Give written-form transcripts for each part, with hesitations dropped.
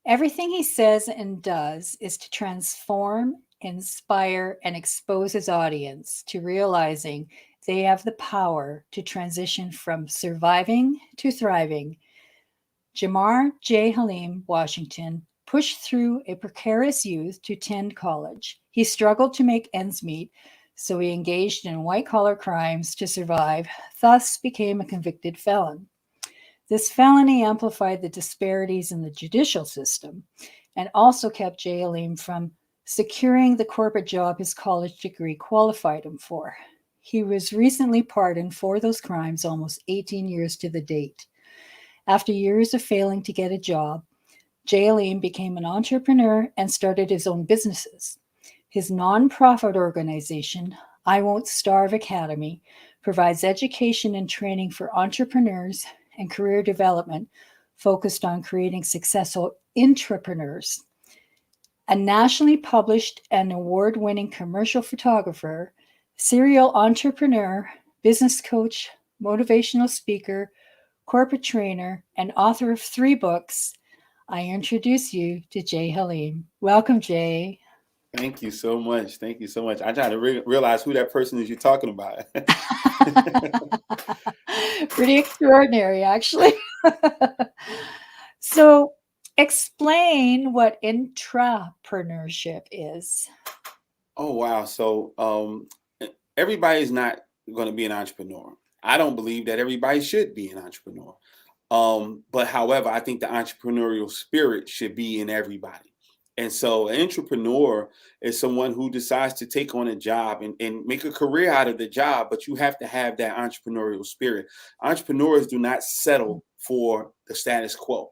Everything he says and does is to transform, inspire, and expose his audience to realizing they have the power to transition from surviving to thriving. J Haleem Washington pushed through a precarious youth to attend college. He struggled to make ends meet, so he engaged in white collar crimes to survive, thus became a convicted felon. This felony amplified the disparities in the judicial system and also kept J Haleem from securing the corporate job his college degree qualified him for. He was recently pardoned for those crimes almost 18 years to the date. After years of failing to get a job, J Haleem became an entrepreneur and started his own businesses. His nonprofit organization, I Won't Starve Academy, provides education and training for entrepreneurs and career development focused on creating successful intrapreneurs. A nationally published and award winning commercial photographer, serial entrepreneur, business coach, motivational speaker, corporate trainer, and author of 3 books, I introduce you to J Haleem. Welcome, Jay. Thank you so much. Thank you so much. I try to realize who that person is you're talking about. Pretty extraordinary, actually. So, explain what intrapreneurship is. Oh, wow. So everybody's not going to be an entrepreneur. I don't believe that everybody should be an entrepreneur. But however, I think the entrepreneurial spirit should be in everybody. And so an entrepreneur is someone who decides to take on a job and make a career out of the job, but you have to have that entrepreneurial spirit. Entrepreneurs do not settle for the status quo.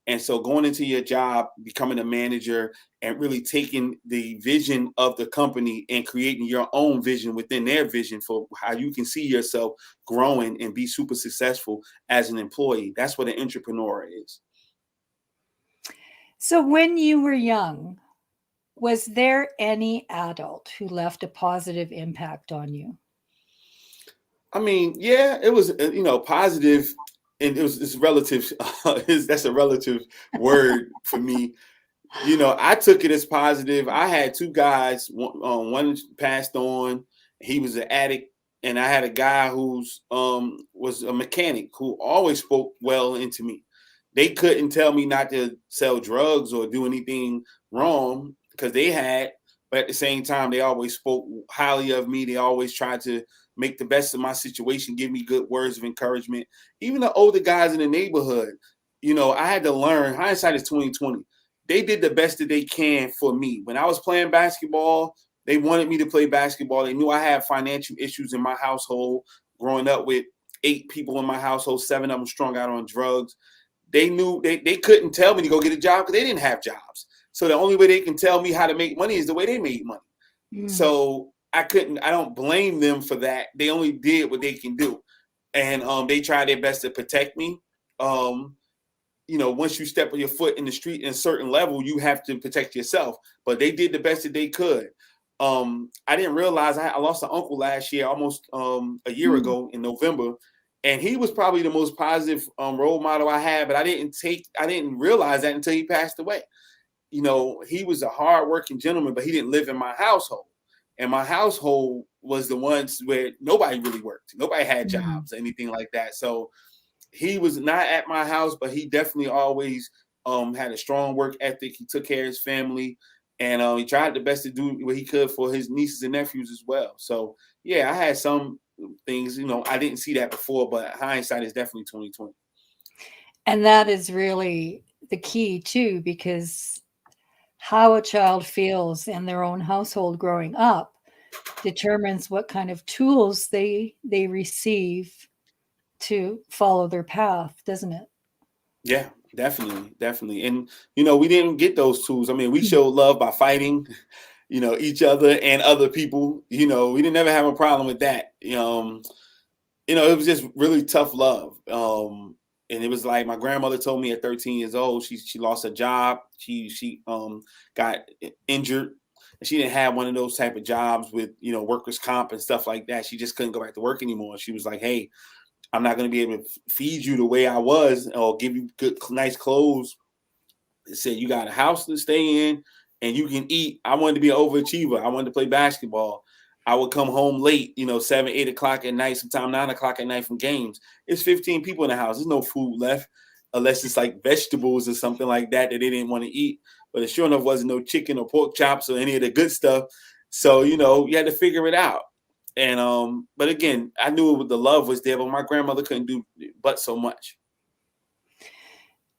And so going into your job, becoming a manager, and really taking the vision of the company and creating your own vision within their vision for how you can see yourself growing and be super successful as an employee. That's what an entrepreneur is. So, when you were young, was there any adult who left a positive impact on you? I mean, yeah, it was, positive, and it's relative. That's a relative word for me. I took it as positive. I had 2 guys. One passed on. He was an addict, and I had a guy who's was a mechanic who always spoke well into me. They couldn't tell me not to sell drugs or do anything wrong because they had, but at the same time, they always spoke highly of me. They always tried to make the best of my situation, give me good words of encouragement. Even the older guys in the neighborhood, I had to learn. Hindsight is 2020. They did the best that they can for me. When I was playing basketball, they wanted me to play basketball. They knew I had financial issues in my household, growing up with 8 people in my household, 7 of them strung out on drugs. They knew they couldn't tell me to go get a job because they didn't have jobs. So the only way they can tell me how to make money is the way they made money. So I don't blame them for that. They only did what they can do. And they tried their best to protect me. Once you step on your foot in the street in a certain level, you have to protect yourself. But they did the best that they could. I didn't realize I lost an uncle last year, almost a year ago in November. And he was probably the most positive role model I had, but I didn't realize that until he passed away. He was a hardworking gentleman, but he didn't live in my household. And my household was the ones where nobody really worked. Nobody had jobs or anything like that. So he was not at my house, but he definitely always had a strong work ethic. He took care of his family, and he tried the best to do what he could for his nieces and nephews as well. So, yeah, I had some things, I didn't see that before, but hindsight is definitely 2020. And that is really the key, too, because how a child feels in their own household growing up determines what kind of tools they receive to follow their path, doesn't it? Yeah, definitely. And, we didn't get those tools. I mean, we showed love by fighting, each other and other people. We didn't ever have a problem with that. It was just really tough love. And it was like my grandmother told me at 13 years old, she lost her job. She got injured. And she didn't have one of those type of jobs with, workers' comp and stuff like that. She just couldn't go back to work anymore. She was like, hey, I'm not going to be able to feed you the way I was or give you good, nice clothes It said you got a house to stay in and you can eat. I wanted to be an overachiever. I wanted to play basketball. I would come home late, 7, 8 o'clock at night, sometimes 9 o'clock at night from games. It's 15 people in the house. There's no food left unless it's like vegetables or something like that they didn't want to eat. But it sure enough wasn't no chicken or pork chops or any of the good stuff. So, you had to figure it out. And but again, I knew the love was there, but my grandmother couldn't do but so much.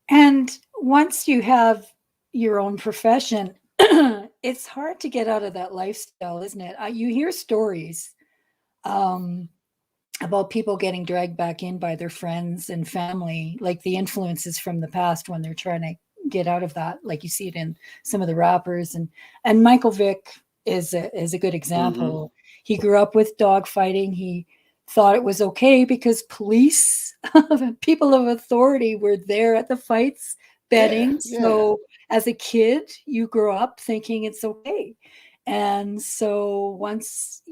And once you have your own profession, it's hard to get out of that lifestyle, isn't it? You hear stories about people getting dragged back in by their friends and family, like the influences from the past when they're trying to get out of that. Like you see it in some of the rappers, and Michael Vick is a good example. He grew up with dog fighting. He thought it was okay because police, people of authority, were there at the fights betting. Yeah. So as a kid, you grow up thinking it's okay. And so once,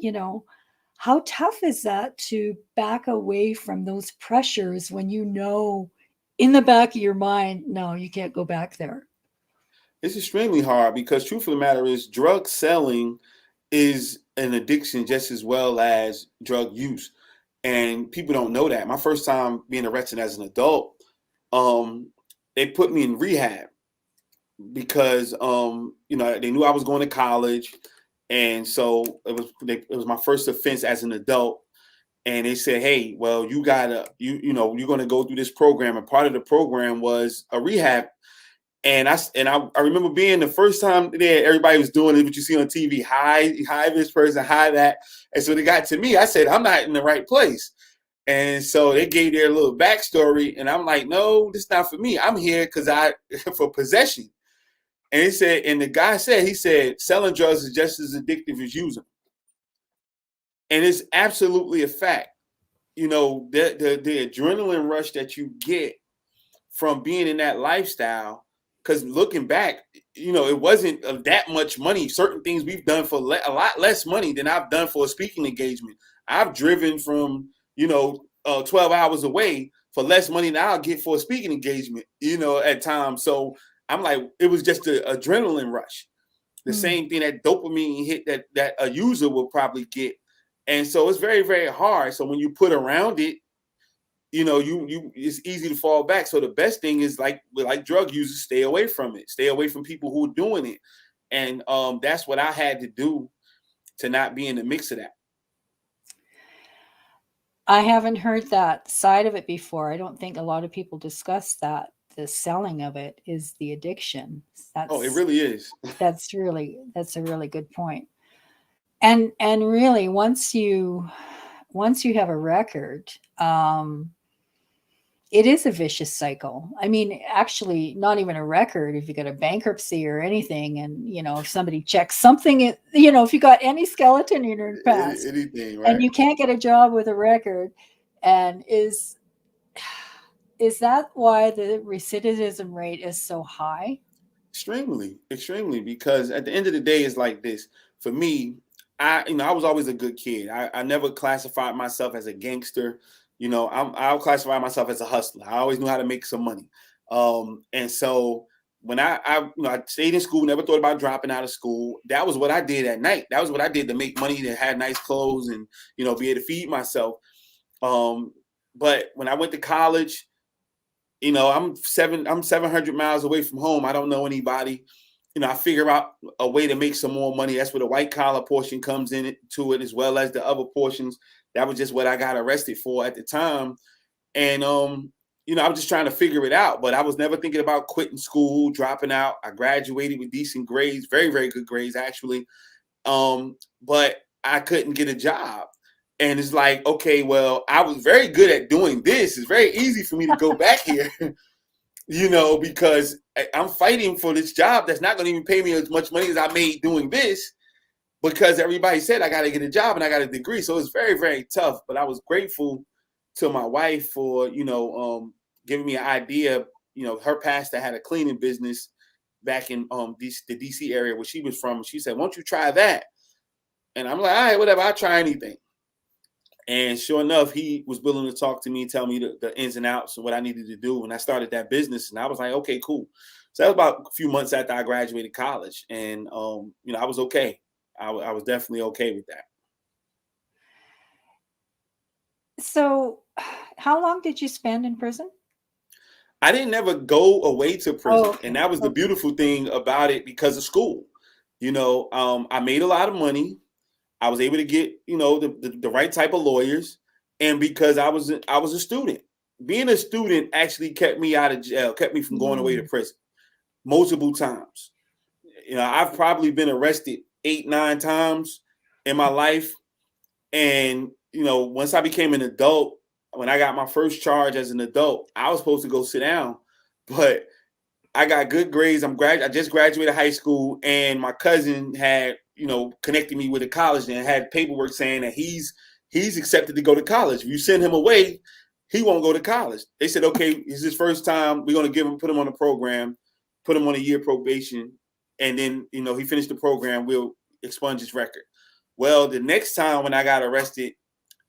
how tough is that to back away from those pressures when in the back of your mind, no, you can't go back there? It's extremely hard because truth of the matter is drug selling is an addiction just as well as drug use. And people don't know that. My first time being arrested as an adult, they put me in rehab because, they knew I was going to college. And so it was my first offense as an adult. And they said, hey, well, you're going to go through this program. And part of the program was a rehab. And I remember being the first time there, everybody was doing it, what you see on TV, hi this person, hi that. And so they got to me, I said, I'm not in the right place. And so they gave their little backstory. And I'm like, no, this is not for me. I'm here for possession. And the guy said, selling drugs is just as addictive as using them. And it's absolutely a fact. The adrenaline rush that you get from being in that lifestyle. Because looking back, it wasn't that much money. Certain things we've done for a lot less money than I've done for a speaking engagement. I've driven from, 12 hours away for less money than I'll get for a speaking engagement, at times. So I'm like, it was just an adrenaline rush. The same thing, that dopamine hit that a user will probably get. And so it's very, very hard. So when you put around it, it's easy to fall back. So the best thing is like drug users, stay away from it. Stay away from people who are doing it. And that's what I had to do to not be in the mix of that. I haven't heard that side of it before. I don't think a lot of people discuss that. The selling of it is the addiction. It really is. That's a really good point. And really, once you have a record, it is a vicious cycle. I mean, actually, not even a record. If you got a bankruptcy or anything, and if somebody checks something, if you got any skeleton in your past, anything, right? And you can't get a job with a record, and is that why the recidivism rate is so high? Extremely, because at the end of the day, it's like this. For me, I was always a good kid. I never classified myself as a gangster. I'll classify myself as a hustler. I always knew how to make some money. And so when I stayed in school, never thought about dropping out of school. That was what I did at night. That was what I did to make money, to have nice clothes and, be able to feed myself. But when I went to college, I'm 700 miles away from home. I don't know anybody. I figure out a way to make some more money. That's where the white collar portion comes to it, as well as the other portions. That was just what I got arrested for at the time. And, I was just trying to figure it out, but I was never thinking about quitting school, dropping out. I graduated with decent grades, very, very good grades, actually. But I couldn't get a job. And it's like, okay, well, I was very good at doing this. It's very easy for me to go back here, because I'm fighting for this job that's not going to even pay me as much money as I made doing this, because everybody said I got to get a job and I got a degree. So it's very, very tough. But I was grateful to my wife for, giving me an idea. Her pastor had a cleaning business back in the DC area where she was from. She said, won't you try that? And I'm like, all right, whatever, I'll try anything. And sure enough, he was willing to talk to me, tell me the ins and outs of what I needed to do. And I started that business, and I was like, okay, cool. So that was about a few months after I graduated college, and I was okay. I was definitely okay with that. So, how long did you spend in prison? I didn't ever go away to Oh, prison, and okay. that was the Okay. beautiful thing about it because of school. I made a lot of money. I was able to get the right type of lawyers, and because I was a student, being a student actually kept me out of jail, kept me from going away to Mm. prison multiple times. I've probably been arrested 8, 9 times in my life, and once I became an adult, when I got my first charge as an adult, I was supposed to go sit down, but I got good grades. I just graduated high school, and my cousin had connected me with a college and had paperwork saying that he's accepted to go to college. If you send him away, he won't go to college. They said, okay, it's his first time. We're gonna put him on a program, put him on a year probation, and then he finished the program. We'll expunge his record. Well, the next time when I got arrested,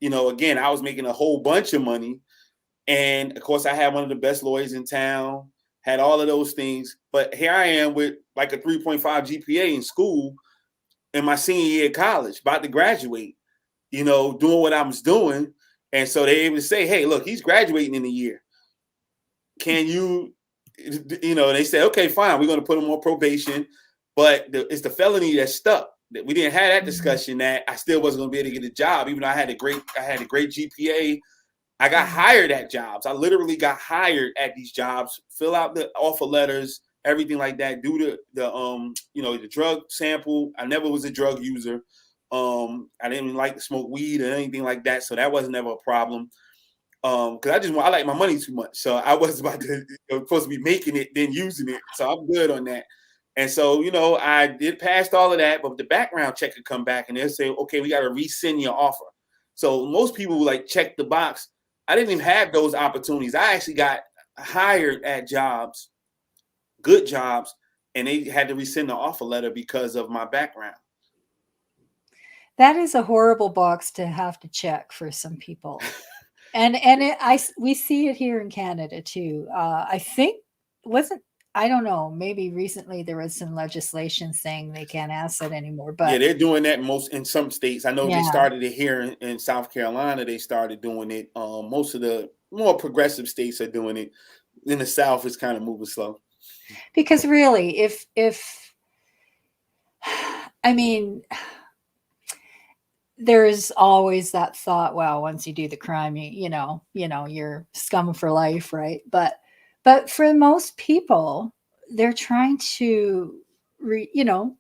again, I was making a whole bunch of money. And of course, I had one of the best lawyers in town, had all of those things. But here I am with like a 3.5 GPA in school in my senior year of college, about to graduate, doing what I was doing. And so they able to say, hey, look, he's graduating in a year. Can you, they said, okay, fine, we're going to put him on probation. But it's the felony that's stuck. We didn't have that discussion that I still wasn't going to be able to get a job, even though I had a great GPA. I got hired at jobs. I literally got hired at these jobs, fill out the offer letters, everything like that, do the drug sample. I never was a drug user. I didn't like to smoke weed or anything like that. So that wasn't ever a problem. Because I like my money too much. So I was about to supposed to be making it, then using it. So I'm good on that. And so, I did passed all of that, but the background check could come back and they'll say, okay, we got to rescind your offer. So most people like check the box. I didn't even have those opportunities. I actually got hired at jobs, good jobs, and they had to rescind the offer letter because of my background. That is a horrible box to have to check for some people. And we see it here in Canada too. I think wasn't I don't know. Maybe recently there was some legislation saying they can't ask that anymore. Yeah, But they're doing that in some states. I know they yeah, started it here in South Carolina. They started doing it. Most of the more progressive states are doing it. In the South, it's kind of moving slow. because really, if I mean, there's always that thought. Well, once you do the crime, you're scum for life, right? But for most people, they're trying to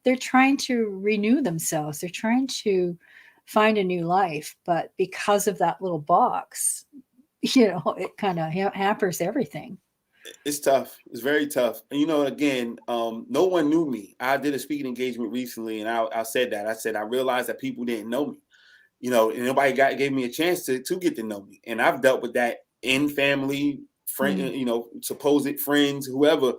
they're trying to renew themselves. They're trying to find a new life, but because of that little box, it kind of hampers everything. It's tough. It's very tough. And again, no one knew me. I did a speaking engagement recently, and I said that. I said I realized that people didn't know me. And nobody gave me a chance to get to know me. And I've dealt with that in family, friend, Mm. supposed friends, whoever.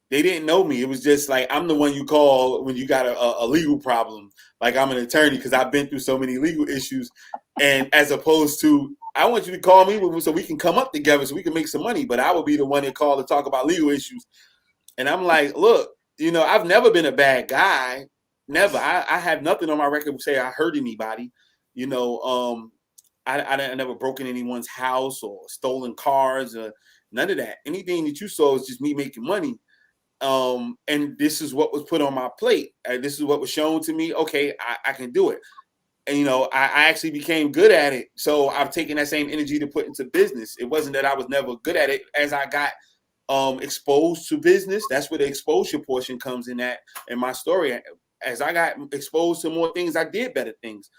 They didn't know me. It was just like I'm the one you call when you got a legal problem. Like I'm an attorney because I've been through so many legal issues. And as opposed to, I want you to call me so we can come up together so we can make some money. But I would be the one that called to talk about legal issues. And I'm like, look, I've never been a bad guy. Never. I have nothing on my record to say I hurt anybody. I never broken anyone's house or stolen cars or none of that. Anything that you saw is just me making money. And this is what was put on my plate. This is what was shown to me. Okay, I can do it. And I actually became good at it. So I've taken that same energy to put into business. It wasn't that I was never good at it. As I got exposed to business, that's where the exposure portion comes in my story. As I got exposed to more things, I did better things.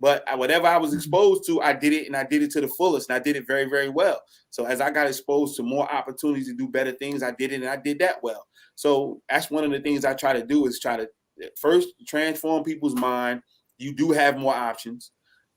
But whatever I was exposed to, I did it, and I did it to the fullest, and I did it very, very well. So as I got exposed to more opportunities to do better things, I did it, and I did that well. So that's one of the things I try to do, is try to first transform people's mind. You do have more options,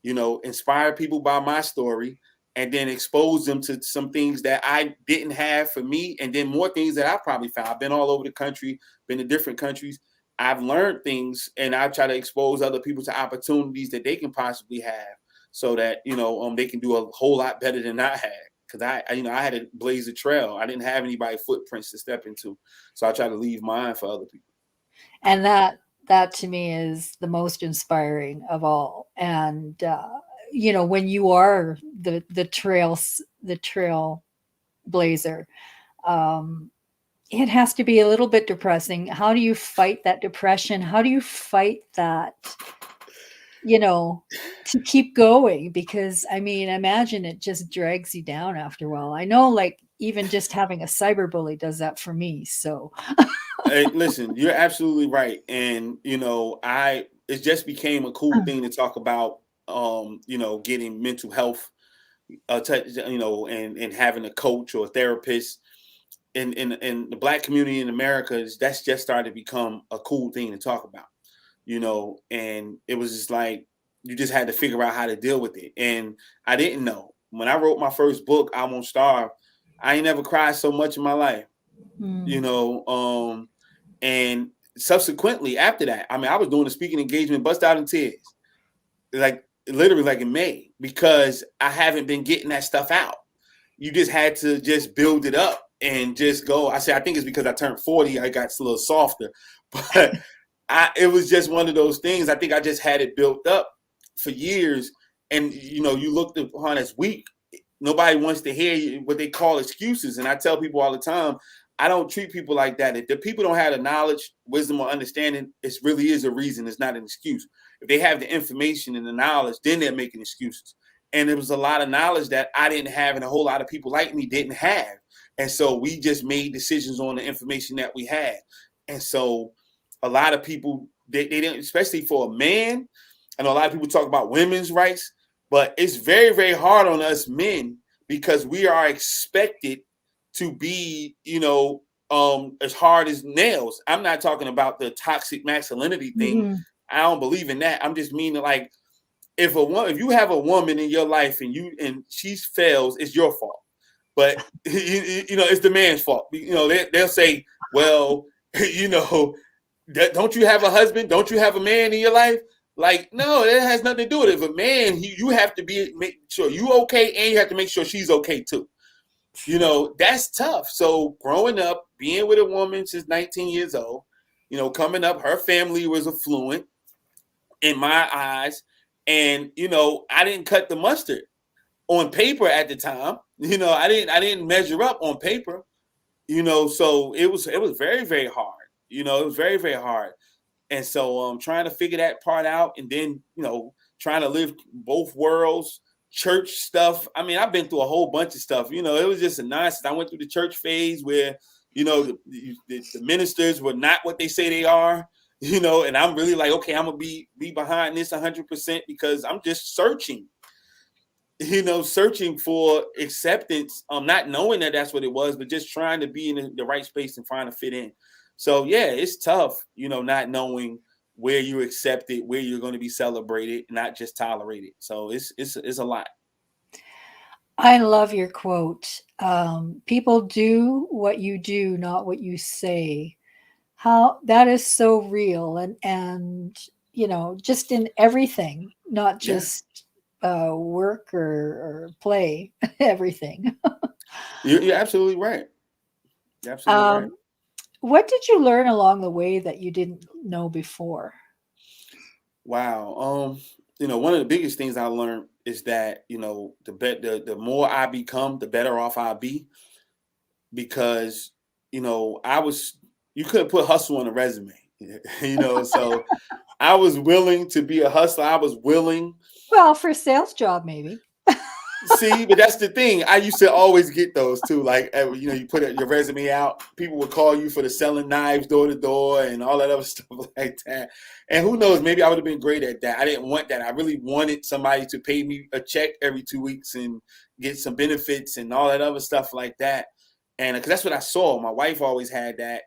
inspire people by my story, and then expose them to some things that I didn't have for me, and then more things that I probably found. I've been all over the country, been to different countries. I've learned things, and I try to expose other people to opportunities that they can possibly have, so that they can do a whole lot better than I had. because I had to blaze a trail. I didn't have anybody footprints to step into, so I try to leave mine for other people. And that to me is the most inspiring of all. And when you are the trail blazer, it has to be a little bit depressing. How do you fight that depression? How do you fight that, to keep going? Because I mean, imagine it just drags you down after a while. I know, like, even just having a cyberbully does that for me. So Hey, listen, you're absolutely right. And, it just became a cool thing to talk about, getting mental health, and having a coach or a therapist in the Black community in America. That's just started to become a cool thing to talk about, and it was just like, you just had to figure out how to deal with it. And I didn't know. When I wrote my first book, I Won't Starve, I ain't never cried so much in my life, and subsequently after that, I mean, I was doing a speaking engagement, bust out in tears, like literally like in May, because I haven't been getting that stuff out. You just had to just build it up and just go. I think it's because I turned 40, I got a little softer, but it was just one of those things. I think I just had it built up for years. And, you looked upon as weak. Nobody wants to hear what they call excuses. And I tell people all the time, I don't treat people like that. If the people don't have the knowledge, wisdom, or understanding, it really is a reason. It's not an excuse. If they have the information and the knowledge, then they're making excuses. And there was a lot of knowledge that I didn't have, and a whole lot of people like me didn't have. And so we just made decisions on the information that we had. And so a lot of people, they didn't, especially for a man. I know a lot of people talk about women's rights, but it's very, very hard on us men, because we are expected to be, as hard as nails. I'm not talking about the toxic masculinity thing. Mm-hmm. I don't believe in that. I'm just meaning, like, if you have a woman in your life and she fails, it's your fault. But it's the man's fault. They'll say, well, don't you have a husband? Don't you have a man in your life? Like, no, that has nothing to do with it. If a man, you have to make sure you okay, and you have to make sure she's okay too. That's tough. So growing up, being with a woman since 19 years old, coming up, her family was affluent in my eyes. And, I didn't cut the mustard on paper at the time. I didn't measure up on paper, so it was very, very hard. It was very, very hard. And so trying to figure that part out, and then, trying to live both worlds, church stuff. I mean, I've been through a whole bunch of stuff. It was just a nonsense. I went through the church phase where, the ministers were not what they say they are, and I'm really like, okay, I'm going to be behind this 100%, because I'm just searching, searching for acceptance, not knowing that that's what it was, but just trying to be in the right space and trying to fit in. So yeah, it's tough, not knowing where you're accepted, where you're going to be celebrated, not just tolerated. So it's a lot. I love your quote. People do what you do, not what you say. How that is so real, and just in everything, not just work or play, everything. You're absolutely right. You're absolutely right. What did you learn along the way that you didn't know before? Wow. One of the biggest things I learned is that, the more I become, the better off I'll be, because, you couldn't put hustle on a resume, so I was willing to be a hustler. I was willing. Well, for a sales job, maybe. See, but that's the thing. I used to always get those too. Like, you put your resume out, people would call you for the selling knives door to door and all that other stuff like that. And who knows, maybe I would have been great at that. I didn't want that. I really wanted somebody to pay me a check every 2 weeks and get some benefits and all that other stuff like that. And because that's what I saw. My wife always had that.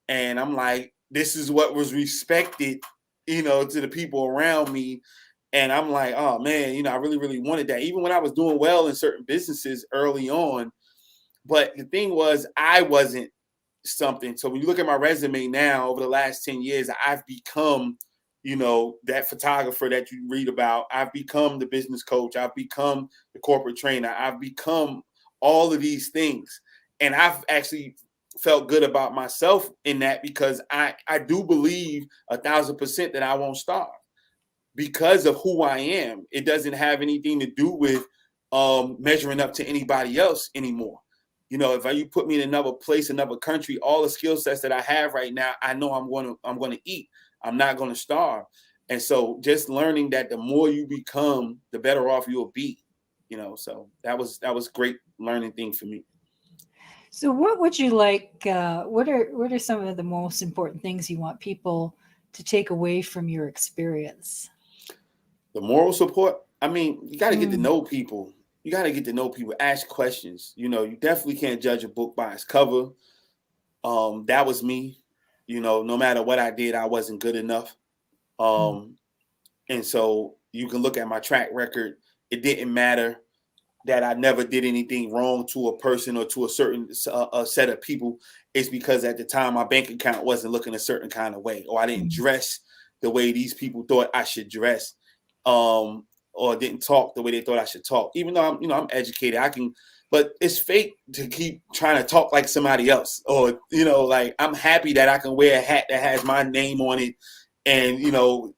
And I'm like, this is what was respected, to the people around me. And I'm like, oh man, I really, really wanted that, even when I was doing well in certain businesses early on. But the thing was, I wasn't something. So when you look at my resume now, over the last 10 years, I've become, that photographer that you read about. I've become the business coach. I've become the corporate trainer. I've become all of these things. And I've actually felt good about myself in that, because I do believe 1,000% that I won't starve because of who I am. It doesn't have anything to do with measuring up to anybody else anymore. You know, if you put me in another place, another country, all the skill sets that I have right now, I know I'm going to eat. I'm not going to starve. And so just learning that the more you become, the better off you'll be. You know, so that was great learning thing for me. So, what would you like? What are some of the most important things you want people to take away from your experience? The moral support. I mean, you got to get to Mm, know people. You got to get to know people. Ask questions. You know, you definitely can't judge a book by its cover. That was me. You know, no matter what I did, I wasn't good enough. mm, And so you can look at my track record. It didn't matter that I never did anything wrong to a person or to a certain set of people. It's because at the time my bank account wasn't looking a certain kind of way, or I didn't mm. dress the way these people thought I should dress, or didn't talk the way they thought I should talk. Even though I'm educated, I can, but it's fake to keep trying to talk like somebody else. Or like, I'm happy that I can wear a hat that has my name on it, and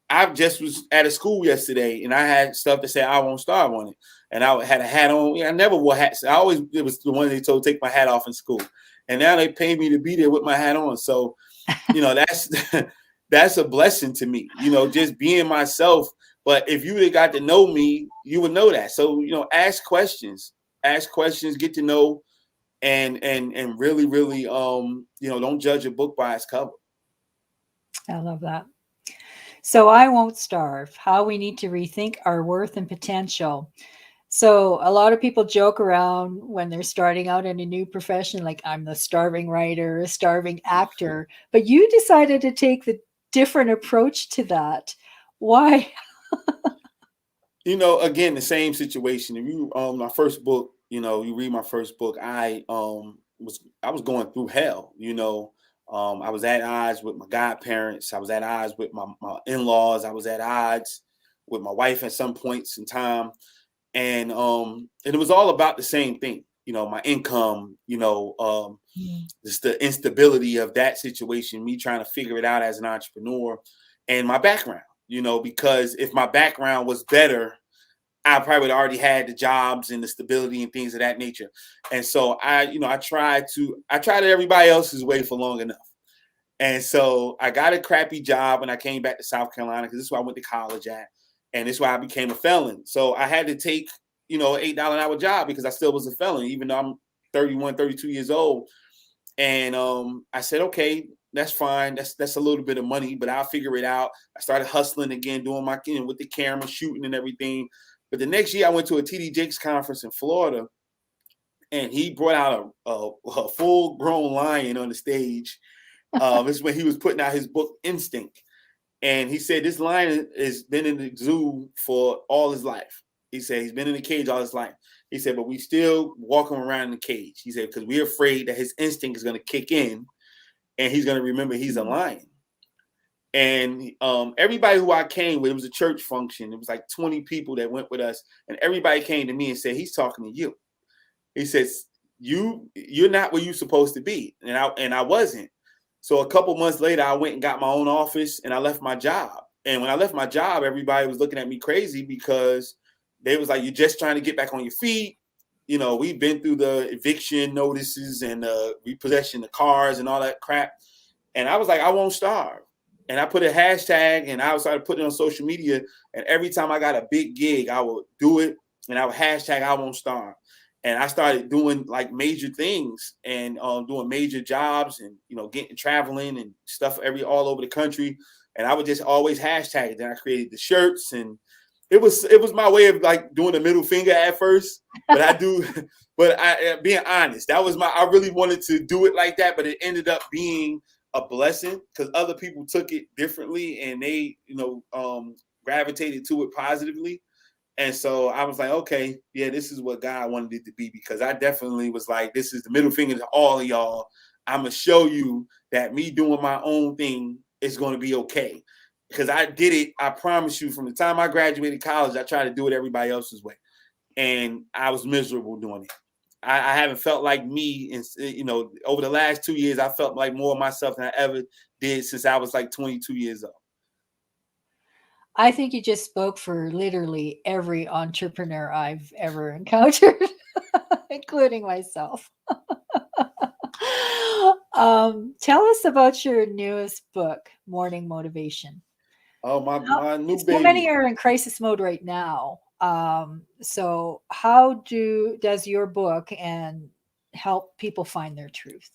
I just was at a school yesterday and I had stuff to say I won't starve on it. And I had a hat on. I never wore hats. It was the one they told take my hat off in school. And now they pay me to be there with my hat on. So, that's that's a blessing to me, just being myself. But if you would have got to know me, you would know that. So, ask questions, get to know, and really, really, don't judge a book by its cover. I love that. So, I won't starve. How we need to rethink our worth and potential. So a lot of people joke around when they're starting out in a new profession, like I'm the starving writer, starving actor, but you decided to take the different approach to that. Why? Again, the same situation. If you my first book, you read my first book, I was going through hell. I was at odds with my godparents. I was at odds with my in-laws. I was at odds with my wife at some points in time. And it was all about the same thing, my income, Mm, just the instability of that situation, me trying to figure it out as an entrepreneur, and my background, because if my background was better, I probably would already had the jobs and the stability and things of that nature. And so I tried it everybody else's way for long enough. And so I got a crappy job when I came back to South Carolina, because this is where I went to college at. And this is why I became a felon. So I had to take, an $8 an hour job because I still was a felon, even though I'm 31, 32 years old. And I said, okay, that's fine. That's a little bit of money, but I'll figure it out. I started hustling again, doing my, with the camera, shooting and everything. But the next year I went to a TD Jakes conference in Florida, and he brought out a full grown lion on the stage. This is when he was putting out his book, Instinct. And he said, this lion has been in the zoo for all his life. He said, he's been in the cage all his life. He said, but we still walk him around in the cage. He said, because we're afraid that his instinct is going to kick in and he's going to remember he's a lion. And everybody who I came with, it was a church function. It was like 20 people that went with us. And everybody came to me and said, he's talking to you. He says, you're not where you're supposed to be. And I wasn't. So a couple months later, I went and got my own office and I left my job. And when I left my job, everybody was looking at me crazy because they was like, you're just trying to get back on your feet. We've been through the eviction notices and repossession of cars and all that crap. And I was like, I won't starve. And I put a hashtag and I started putting it on social media. And every time I got a big gig, I would do it. And I would hashtag I won't starve. And I started doing like major things and doing major jobs and, getting traveling and stuff all over the country. And I would just always hashtag it. Then I created the shirts, and it was my way of like doing the middle finger at first. But I being honest, I really wanted to do it like that, but it ended up being a blessing because other people took it differently and they, gravitated to it positively. And so I was like, okay, yeah, this is what God wanted it to be, because I definitely was like, this is the middle finger to all of y'all. I'm going to show you that me doing my own thing is going to be okay. Because I did it, I promise you, from the time I graduated college, I tried to do it everybody else's way. And I was miserable doing it. I haven't felt like me. And, over the last 2 years, I felt like more of myself than I ever did since I was like 22 years old. I think you just spoke for literally every entrepreneur I've ever encountered, including myself. Tell us about your newest book, Morning Motivation. Oh, my new So many baby. are in crisis mode right now. So how does your book and help people find their truth?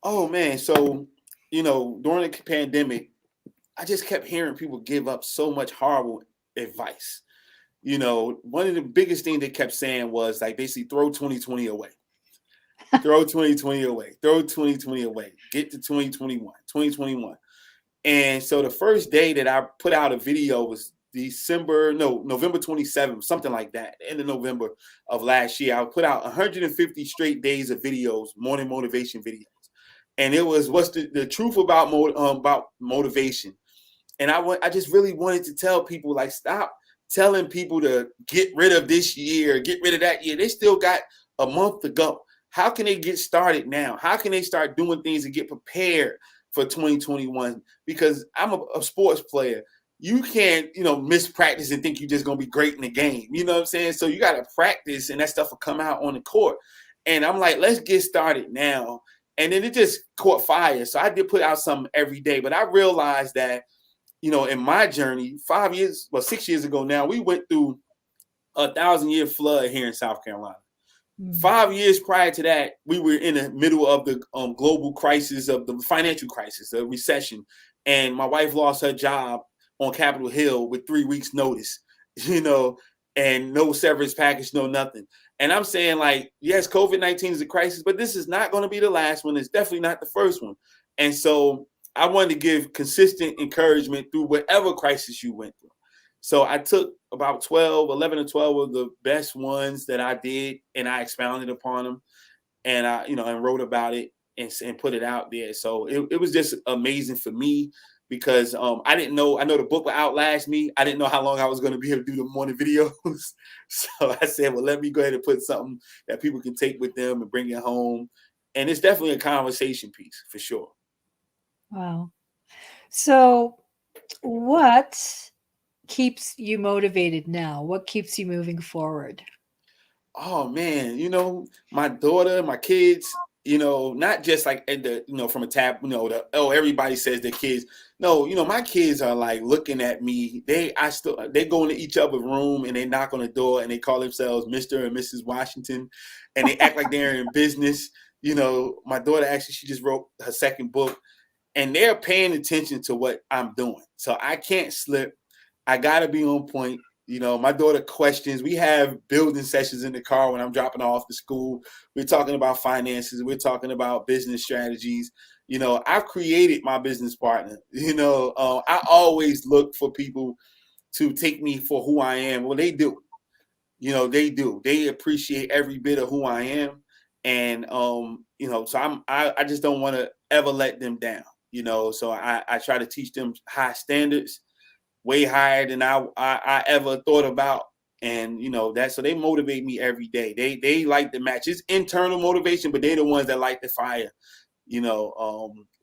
Oh man, so during the pandemic, I just kept hearing people give up so much horrible advice. One of the biggest things they kept saying was like basically throw 2020 away. Throw 2020 away. Throw 2020 away. Get to 2021. And so the first day that I put out a video was November 27th, something like that, end of November of last year. I put out 150 straight days of videos, morning motivation videos. And it was what's the truth about motivation. And I just really wanted to tell people, like, stop telling people to get rid of this year, get rid of that year. They still got a month to go. How can they get started now? How can they start doing things and get prepared for 2021? Because I'm a sports player. You can't, miss practice and think you're just going to be great in the game. You know what I'm saying? So you got to practice and that stuff will come out on the court. And I'm like, let's get started now. And then it just caught fire. So I did put out something every day. But I realized that, in my journey, 6 years ago now, we went through a 1,000-year flood here in South Carolina. 5 years prior to that, we were in the middle of the global crisis, of the financial crisis, the recession. And my wife lost her job on Capitol Hill with 3 weeks notice, and no severance package, no nothing. And I'm saying, like, yes, COVID-19 is a crisis, but this is not going to be the last one. It's definitely not the first one. And so I wanted to give consistent encouragement through whatever crisis you went through. So I took about 11 or 12 of the best ones that I did, and I expounded upon them, and I, and wrote about it and put it out there. So it was just amazing for me because I didn't know. I know the book would outlast me. I didn't know how long I was going to be able to do the morning videos. So I said, well, let me go ahead and put something that people can take with them and bring it home. And it's definitely a conversation piece for sure. Wow. So what keeps you motivated now? What keeps you moving forward? Oh man, my daughter, my kids, not just like at the, from a tap, everybody says their kids. No, my kids are like looking at me. They go into each other's room and they knock on the door and they call themselves Mr. and Mrs. Washington, and they act like they're in business. My daughter actually, she just wrote her second book, and they're paying attention to what I'm doing. So I can't slip. I gotta be on point. My daughter questions. We have building sessions in the car when I'm dropping her off to school. We're talking about finances. We're talking about business strategies. I've created my business partner. I always look for people to take me for who I am. Well, they do. They do. They appreciate every bit of who I am. And, so I just don't want to ever let them down. So I try to teach them high standards, way higher than I ever thought about. And so they motivate me every day. They like the match. It's internal motivation, but they're the ones that light the fire,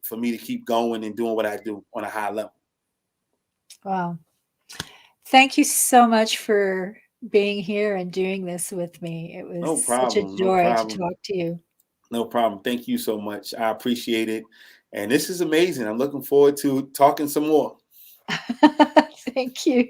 for me to keep going and doing what I do on a high level. Wow. Thank you so much for being here and doing this with me. It No was such a problem. No joy to problem. talk to you. No problem. Thank you so much. I appreciate it. And this is amazing. I'm looking forward to talking some more. Thank you.